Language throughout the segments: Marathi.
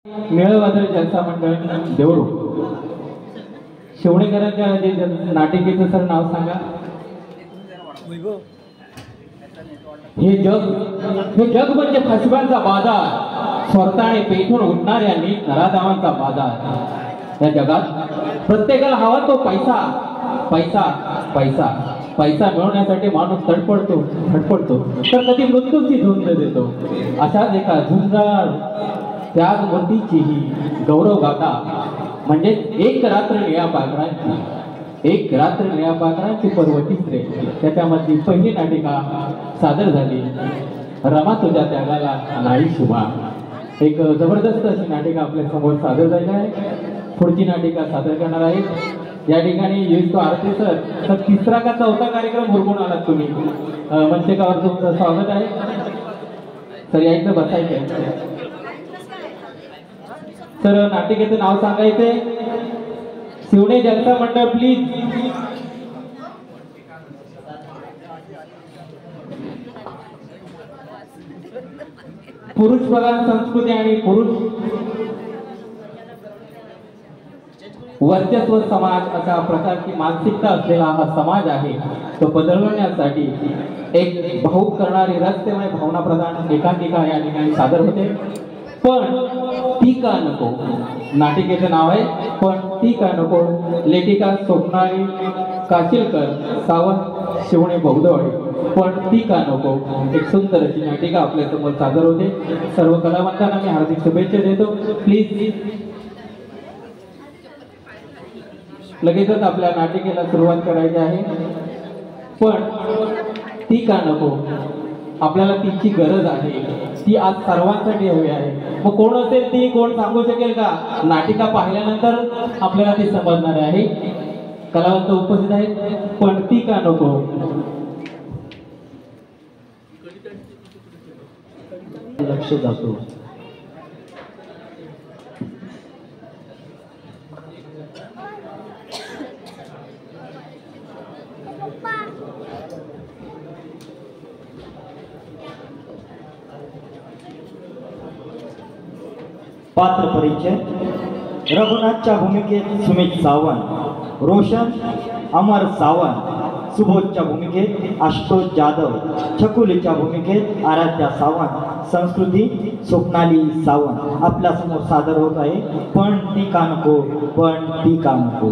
मेळवादळ जलसा मंडळ देवरू शिवणेकरांच्या जे नाटिकेचं सर नाव सांगा. हे जग म्हणजे फसव्यांचा बाजार, स्वार्थाने पेटून उठणाऱ्या नीट नराधावांचा बाजार. या जगात प्रत्येकाला हवा तो पैसा पैसा पैसा पैसा मिळवण्यासाठी माणूस तडपडतो तर कधी मृत्यूची झुंज देतो. अशाच एका झुंजार त्यागमतीचीही गौरव गाथा म्हणजे एक रात्र निळ्या पाखरांची पर्वतीच रे. त्याच्यामधली पहिली नाटिका सादर झाली रमा तुझ्या त्यागाला नाही शुभा. एक जबरदस्त अशी नाटिका आपल्या समोर सादर झाली आहे. पुढची नाटिका सादर करणार आहेत या ठिकाणी युस्तो आरती सर. तिसरा का चौथा कार्यक्रम हुरकून आलात तुम्ही. मंचकावर तुमचं स्वागत आहे सर. यायचं बसायचं सर. नाटिकेचं नाव सांगायचंय शिवणे जलसा मंडळ प्लीज. पुरुष प्रधान संस्कृती आणि पुरुष वर्चस्व समाज अशा प्रकारची मानसिकता असलेला हा समाज आहे. तो बदलवण्यासाठी एक भावूक करणारी रहस्यमय भावना प्रधान एकांकिका या ठिकाणी सादर होते. पण ती का नको नाटिकेचं नाव आहे. पण ती का नको. लेखिका स्वप्नाली काशिलकर सावंत शिवणे बौद्धवाडी. पण ती का नको एक सुंदर अशी नाटिका आपल्या समोर सादर होते. सर्व कलावंतांना मी हार्दिक शुभेच्छा देतो. प्लीज लगेचच आपल्या नाटिकेला सुरुवात करायची आहे. पण ती का नको. आपल्याला तिची गरज आहे. ती आज सर्वांसाठी हवी आहे. मग कोण असेल ती कोण सांगू शकेल का. नाटिका पाहिल्यानंतर आपल्याला ती समजणार आहे. कलावंत उपस्थित आहेत. पण ती का नको. लक्ष जातो. पात्र परिचय. रघुनाथच्या भूमिकेत सुमित सावंत, रोशन अमर सावंत. सुबोधच्या भूमिकेत आशुतोष जाधव, छकुलीच्या भूमिकेत आराध्या सावंत, संस्कृती स्वप्नाली सावंत आपल्या समोर सादर होत आहे. पण ती का नको. पण ती का नको.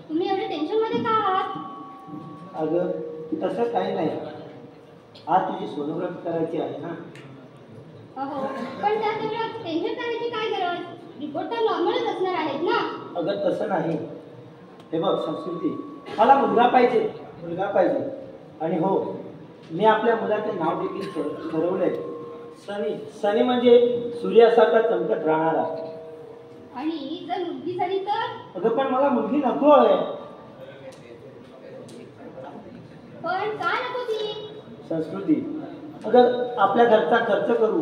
तुम्ही एवढे टेन्शन मध्ये का आहात. अगं तसं काही नाही. आज तुझी सोनोग्राफी करायची आहे ना. अहो पण त्यात एवढं टेन्शन करायची काय गरज. रिपोर्ट तर नॉर्मलच असणार आहेत ना. अगं तसं नाही. हे बघ संस्कृती, मला मुलगा पाहिजे. आणि हो, मी आपल्या मुलाचे नाव देखील ठरवलंय. सनी म्हणजे सूर्यासारखा चमकत राहणारा. आणि जर मुलगी झाली तर. अगं पण मला मुलगी नको आहे. पण का नको ती. संस्कृती, अगं आपल्या घरचा खर्च करू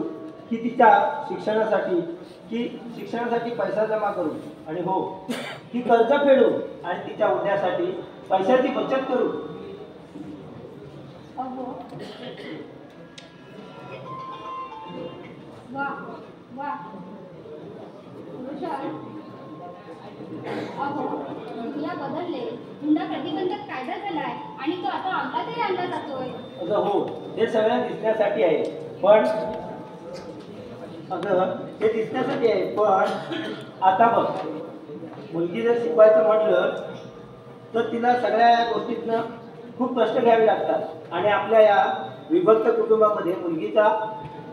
की तिच्या शिक्षणासाठी पैसा जमा करू. आणि हो, ती कर्ज फेडू आणि तिच्या उद्यासाठी पैशाची बचत करू. अहो वा वा. अहो दुनिया बदलले. हुंडा प्रतिबंधक कायदा झालाय आणि तो आता अंमलातही आणला जातोय. अगं हो, हे सगळं दिसण्यासाठी आहे. पण आता बघ, मुलगी जर शिकवायचं म्हटलं तर तिला सगळ्या गोष्टीतनं खूप कष्ट घ्यावे लागतात. आणि आपल्या या विभक्त कुटुंबामध्ये मुलगीचा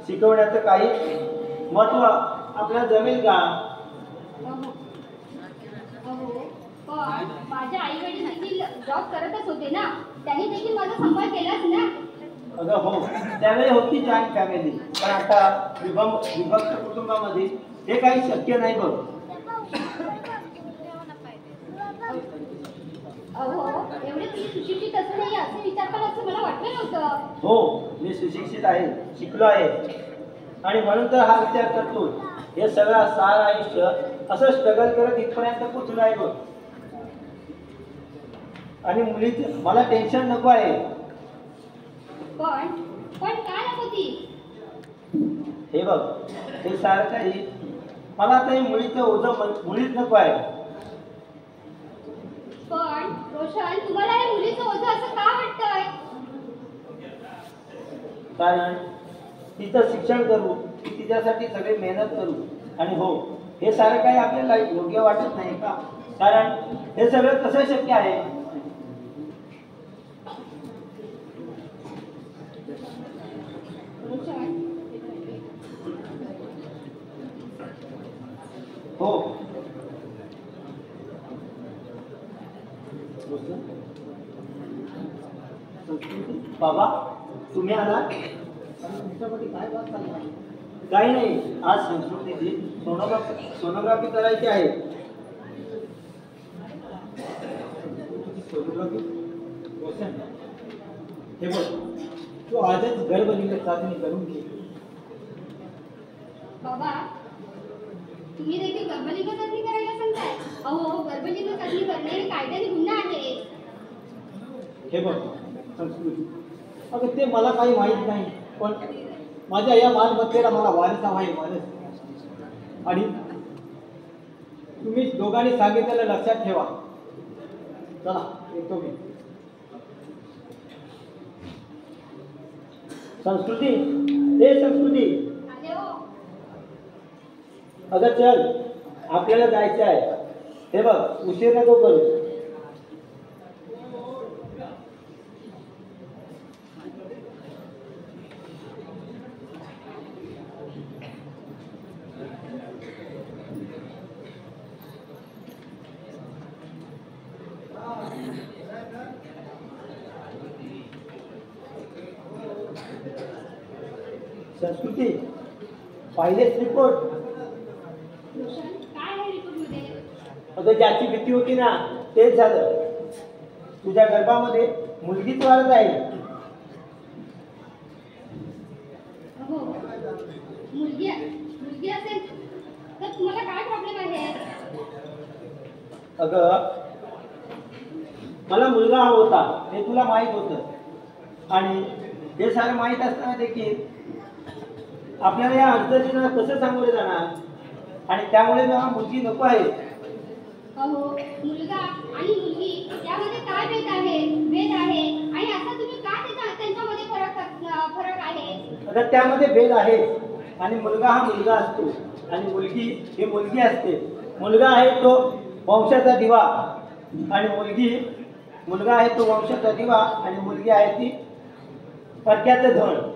शिकवण्याचं काही महत्त्व आपल्याला जमेल का. पण माझ्या आई वडील देखील जॉब करतच होते ना. त्यांनी देखील माझा सांभाळ केलाच ना. अगं हो, त्यावेळी होती जॉईंट फॅमिली, पण आता विभक्त कुटुंबामध्ये हे काही शक्य नाही बघ. अहो एवढे तुम्ही सुशिक्षित असं नाही असे विचार पण असं मला वाटलं नव्हतं. हो, मी सुशिक्षित आहे, शिकलो आहे, आणि म्हणून तर हा विचार करतो. हे सगळं सार आयुष्य असं स्ट्रगल करत इथपर्यंत पोचलो आहे बघ. आणि मुलीचं मला टेन्शन नको आहे. पण पण काय नको ती? हे बघ, हे सारं काही मला आता हे मुलीचं ओझं मुळीच नको आहे. पण रोशन तुम्हाला हे मुलीचं ओझं असं का वाटतंय? कारण तिचं शिक्षण करू, तिच्यासाठी सगळी मेहनत करू, आणि हो, हे सारं काही आपल्याला योग्य वाटत नाही का? कारण हे सगळं कसं शक्य आहे? रोशन हो, बाबा तुम्ही आला? काही नाही, आज संस्कृतीची सोनोग्राफी करायची आहे. सोनोग्राफी? हे बघ, तू आजच गर्भलिंग चाचणी करून घे. बाबा तुम्ही देखील गर्भलिंग चाचणी करायला सांगताय? अहो गर्भलिंग चाचणी करणे हे कायद्याने गुन्हा आहे. हे बघ संस्कृती, अगं ते मला काही माहीत नाही, पण माझ्या या मालमत्तेला मला वारसा आहे वारस. आणि तुम्ही दोघांनी सांगितलेलं लक्षात ठेवा. चला येतो मी. संस्कृती, हे संस्कृती, आले हो. अगं चल, आपल्याला जायचं आहे. हे बघ, उशीर नको करू. संस्कृती, पाहिलेच रिपोर्ट? रोशन काय आहे रिपोर्टमध्ये? अगं ज्याची भीती होती ना, तेच झालं. तुझ्या गर्भामध्ये मुलगीच वाढत आहे. हो मुलगी मुलगी असेल तर तुम्हाला काय प्रॉब्लेम आहे? अगं मला मुलगा हवा होता, हे तुला माहीत होतं, आणि हे सारं माहीत असताना देखील आपल्याला या अडचणींना कसं सामोरे जाणार? आणि त्यामुळे मला मुलगी नको आहे. अहो मुलगा आणि मुलगी यामध्ये काय भेद आहे आणि असं तुम्ही का त्यांच्यामध्ये फरक आहे? अगं त्यामध्ये भेद आहे, आणि मुलगा हा मुलगा असतो, आणि मुलगी ही मुलगी असते. मुलगा आहे तो वंशाचा दिवा, आणि मुलगा आहे तो वंशाचा दिवा, आणि मुलगी आहे ती परक्याचं धन.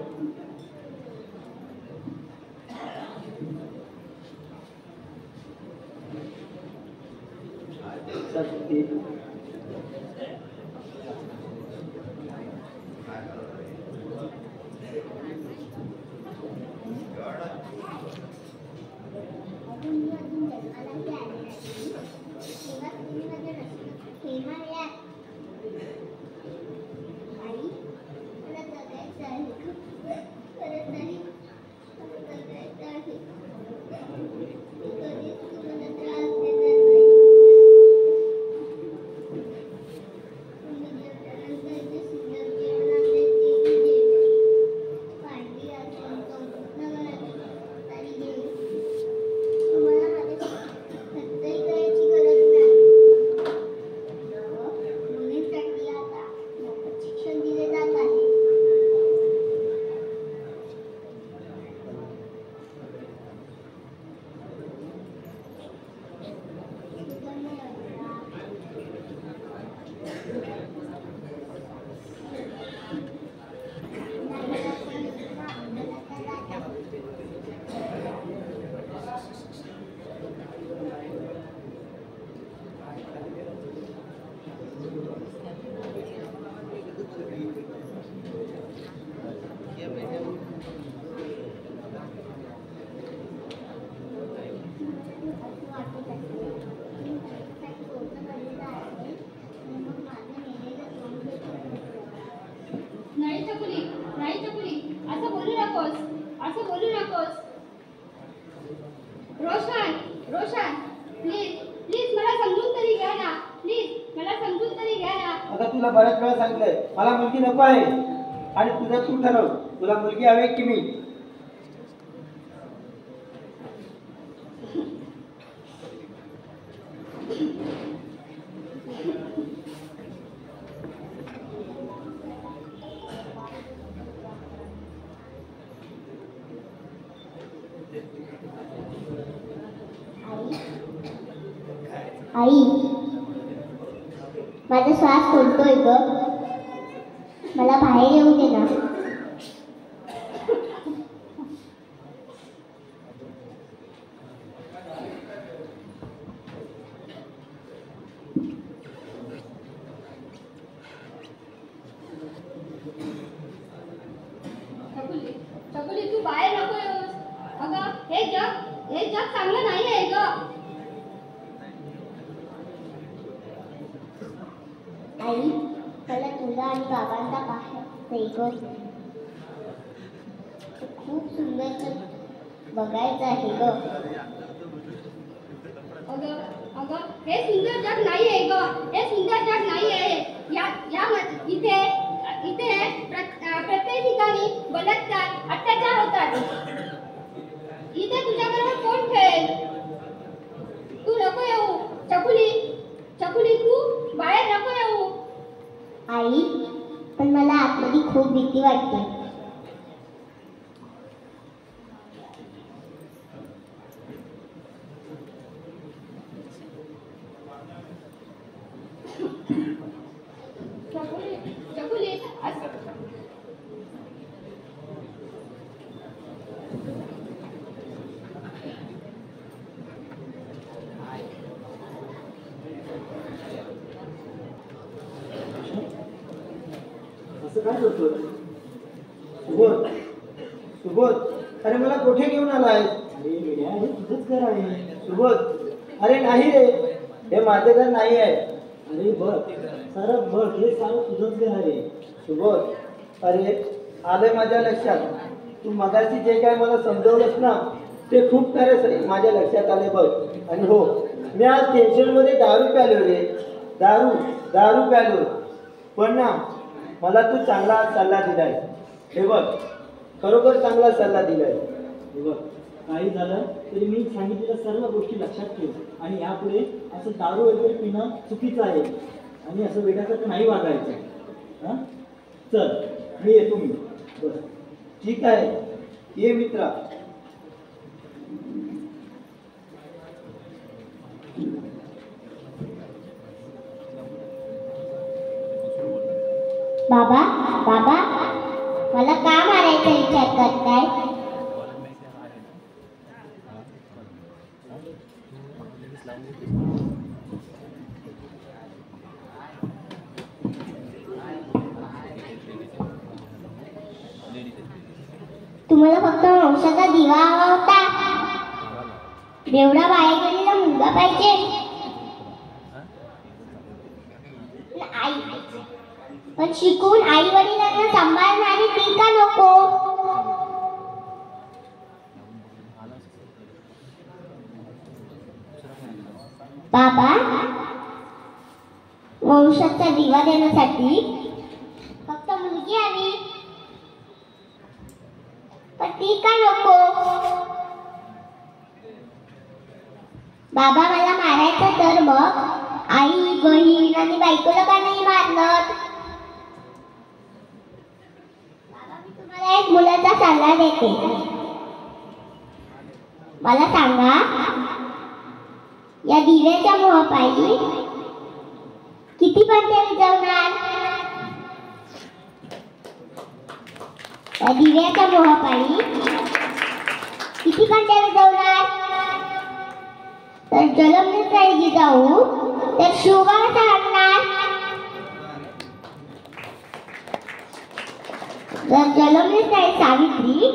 रोशन रोशन प्लीज प्लीज मला समजून तरी घ्या ना, प्लीज मला समजून तरी घ्या ना. आता तुला बऱ्याच वेळा सांगितलंय मला मुलगी नको आहे आणि तुझं तू ठरव तुला मुलगी हवी की मी. आई, माझा श्वास कोणतोय ग, मला बाहेर येऊ दे ना. छकुली छकुली तू बाहेर नको येऊस. अगं हे जग चांगलं नाही आहे ग. आई, मला तुला आणि बाबांना पाहायचंय ग. खूप सुंदर बघायचं आहे ग. अगं अगं हे सुंदर जग नाही आहे ग. हे सुंदर जग नाही आहे. इथे इथे प्रत्येक ठिकाणी बलात्कार अत्याचार होतात. इथे तुझ्याबरोबर कोण खेळेल. तू नको येऊ छकुली. छकुली तू बाहेर नको येऊ. आई, पण मला आतमध्ये खूप भीती वाटते. छकुली छकुली असं काय करतोय सुबोध. सुबोध अरे मला कुठे घेऊन आलाय. अरे वेड्या, हे तुझंच घर आहे. सुबोध अरे नाही रे हे माझं घर नाही आहे. अरे बघ, सारं बघ, हे सारं तुझंच घर आहे. सुबोध अरे आलंय माझ्या लक्षात. तू मगाशी जे काय मला समजवलंस ना ते खूप सारे माझ्या लक्षात आले बघ. आणि हो मी आज टेन्शनमध्ये दारू प्यालो रे. दारू प्यालो. पण ना मला तू चांगला सल्ला दिलाय. हे बघ खरोखर चांगला सल्ला दिलाय. हे बघ, काही झालं तरी मी सांगितलेल्या सर्व गोष्टी लक्षात ठेव आणि यापुढे असं दारू वगैरे पिणं चुकीचं आहे आणि असं वेड्यासारखं नाही वागायचं. हां, चल मी येतो. मी बस. ठीक आहे ये मित्रा. बाबा बाबा, मला का मारायचा विचार करताय. तुम्हाला फक्त वंशाचा दिवा हवा होता. एवढा बाहेर गेलेला मुलगा पाहिजे. आई, पण शिकून आई वडिलांना सांभाळणारी ती का नको. बाबा, वंशाचा दिवा देण्यासाठी फक्त मुलगी हवी, पण ती का नको. बाबा मला मारायचं तर मग आई बहीण आणि बायकोला का नाही मारलं. तुम्हाला एक मुलाचा सल्ला देते. मला सांगा, या दिव्याच्या मोहापायी किती पणत्या विझवणार. या दिव्याच्या मोहापायी किती पणत्या विझवणार. तर जलमलीच नाही जिजाऊ तर शिवबा सांगणार. जर जलमलीच नाही सावित्री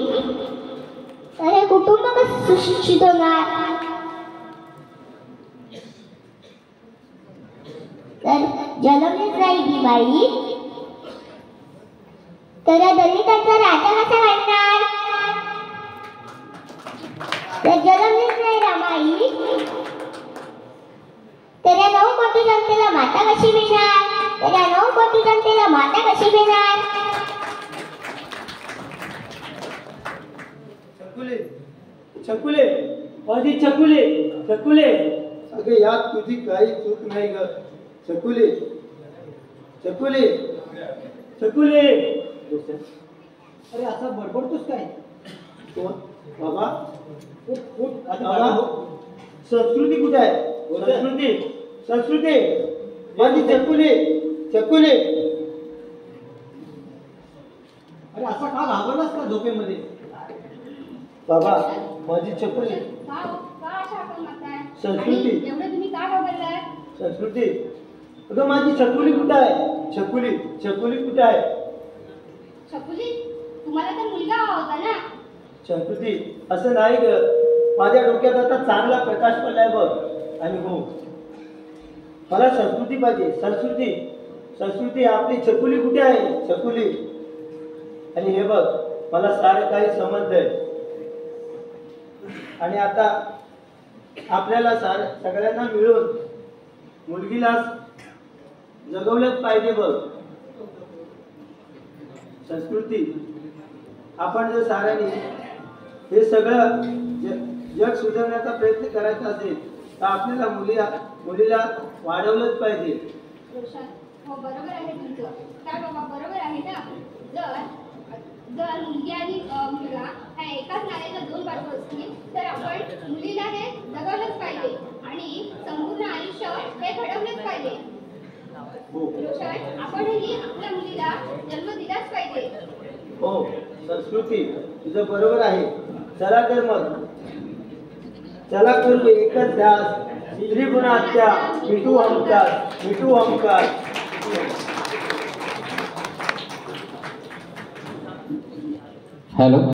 तर हे कुटुंब कसं सुशिक्षित होणार. तर जलमलीच नाही भीमाई तर या दलितांचा राजा कसा वाटणार. जर जन्मलीच नाही रामाई तर या 9 कोटी जनतेला माता कशी मिळणार? तर या 9 कोटी जनतेला माता कशी मिळणार? छकुले छकुले माझी छकुले छकुले अगं यात तुझी काही चूक नाही ग छकुले छकुले छकुले अरे असा बडबडतोस काय कोण बाबा बाबा संस्कृती कुठे आहे संस्कृती संस्कृती माझी छकुले छकुले अरे असा का घाबरलास का झोपेमध्ये बाबा माझी छकुली का अशा हाका मारताय? संस्कृती. आणि एवढं तुम्ही का घाबरलाय? संस्कृती अगं माझी छकुली कुठं आहे छकुली छकुली कुठं आहे छकुली तुम्हाला तर मुलगा हवा होता ना? संस्कृती असं नाही ग माझ्या डोक्यात आता चांगला प्रकाश पडलाय बघ आणि हो मला संस्कृती पाहिजे संस्कृती संस्कृती आपली छकुली कुठे आहे छकुली आणि हे बघ मला सारं काही समजलंय आणि आता आपल्याला सगळ्यांना मिळून मुलगीला जगवलंच पाहिजे बघ संस्कृती आपण जर साऱ्यांनी हे सगळं जग सुधारण्याचा प्रयत्न करायचा असेल तर आपल्याला मुलीला वाढवलंच पाहिजे रोशन हो बरोबर आहे तुमचं काय बाबा बरोबर आहे ना जर जर मुलगी आणि मुलगा ह्या एकाच नाण्याच्या 2 बाजू असतील तर आपण मुलीला हे जगवलंच पाहिजे आणि संपूर्ण आयुष्य हे घडवलंच पाहिजे रोशन आपणही आपल्या मुलीला जन्म दिलाच पाहिजे हो संस्कृती तुझं बरोबर आहे चला तर मग चला करू एकच ध्यास स्त्री गुणाच्या मिठू ओंकार हॅलो